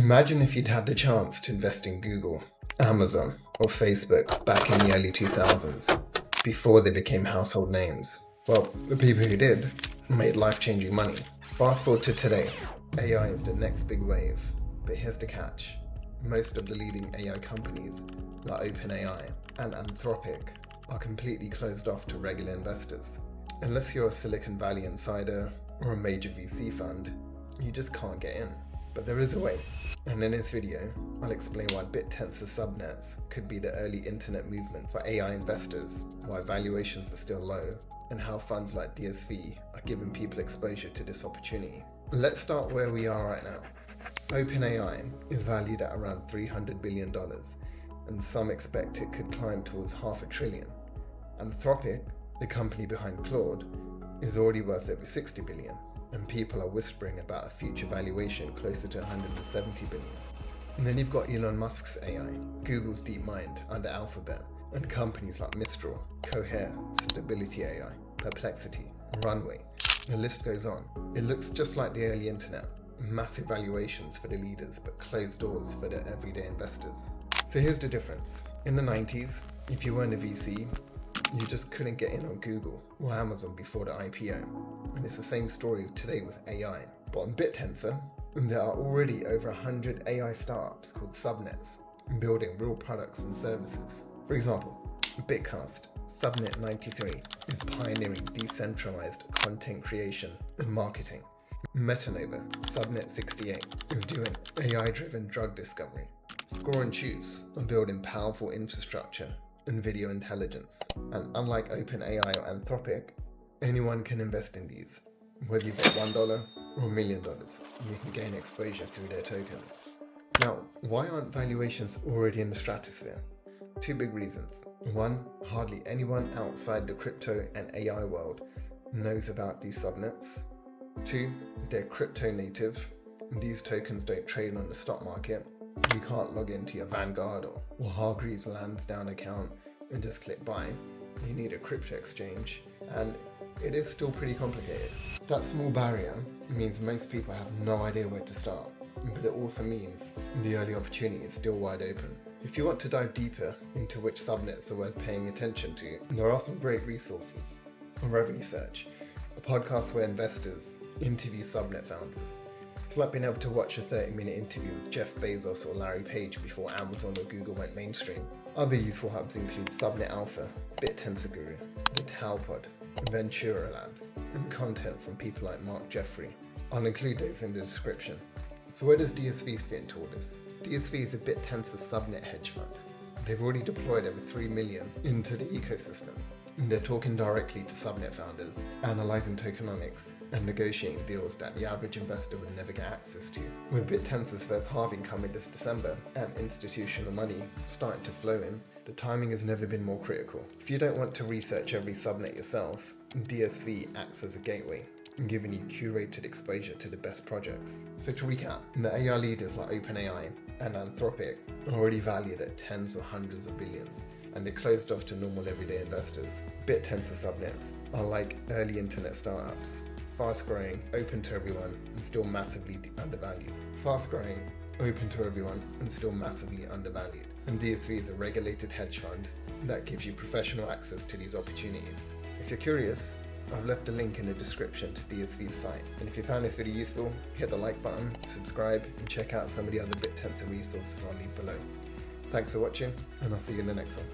Imagine if you'd had the chance to invest in Google, Amazon, or Facebook back in the early 2000s, before they became household names. Well, the people who did made life-changing money. Fast forward to today, AI is the next big wave, but here's the catch. Most of the leading AI companies, like OpenAI and Anthropic, are completely closed off to regular investors. Unless you're a Silicon Valley insider or a major VC fund, you just can't get in. But there is a way, and in this video, I'll explain why Bittensor subnets could be the early internet movement for AI investors, why valuations are still low, and how funds like DSV are giving people exposure to this opportunity. Let's start where we are right now. OpenAI is valued at around $300 billion, and some expect it could climb towards $500 billion. Anthropic, the company behind Claude, is already worth over $60 billion, and people are whispering about a future valuation closer to $170 billion. And then you've got Elon Musk's AI, Google's DeepMind under Alphabet, and companies like Mistral, Cohere, Stability AI, Perplexity, Runway. The list goes on. It looks just like the early internet. Massive valuations for the leaders, but closed doors for the everyday investors. So here's the difference. In the 90s, if you weren't a VC, you just couldn't get in on Google or Amazon before the IPO. And it's the same story today with AI. But on Bittensor, there are already over 100 AI startups called subnets building real products and services. For example, Bitcast, Subnet 93, is pioneering decentralized content creation and marketing. Metanova, Subnet 68, is doing AI-driven drug discovery. Score and Choose are building powerful infrastructure and video intelligence. And unlike OpenAI or Anthropic, anyone can invest in these. Whether you've got $1 or $1 million, you can gain exposure through their tokens. Now, why aren't valuations already in the stratosphere? Two big reasons. One, hardly anyone outside the crypto and AI world knows about these subnets. Two, they're crypto native. These tokens don't trade on the stock market. You can't log into your Vanguard or Hargreaves Lansdown account and just click buy. You need a crypto exchange, and it is still pretty complicated. That small barrier means most people have no idea where to start, but it also means the early opportunity is still wide open. If you want to dive deeper into which subnets are worth paying attention to, there are some great resources on Revenue Search, a podcast where investors interview subnet founders. It's like being able to watch a 30-minute interview with Jeff Bezos or Larry Page before Amazon or Google went mainstream. Other useful hubs include Subnet Alpha, Bittensor Guru, the Taopod, Ventura Labs, and content from people like Mark Jeffrey. I'll include those in the description. So where does DSV fit into all this? DSV is a Bittensor subnet hedge fund. They've already deployed over $3 million into the ecosystem. They're talking directly to subnet founders, analyzing tokenomics, and negotiating deals that the average investor would never get access to. With Bittensor's first halving coming this December and institutional money starting to flow in, the timing has never been more critical. If you don't want to research every subnet yourself, DSV acts as a gateway, giving you curated exposure to the best projects. So to recap, the AI leaders like OpenAI and Anthropic are already valued at tens or hundreds of billions, and they're closed off to normal everyday investors. Bittensor subnets are like early internet startups, fast-growing, open to everyone, and still massively undervalued. Fast-growing, open to everyone, and still massively undervalued. And DSV is a regulated hedge fund that gives you professional access to these opportunities. If you're curious, I've left a link in the description to DSV's site. And if you found this video useful, hit the like button, subscribe, and check out some of the other Bittensor resources I'll leave below. Thanks for watching, and I'll see you in the next one.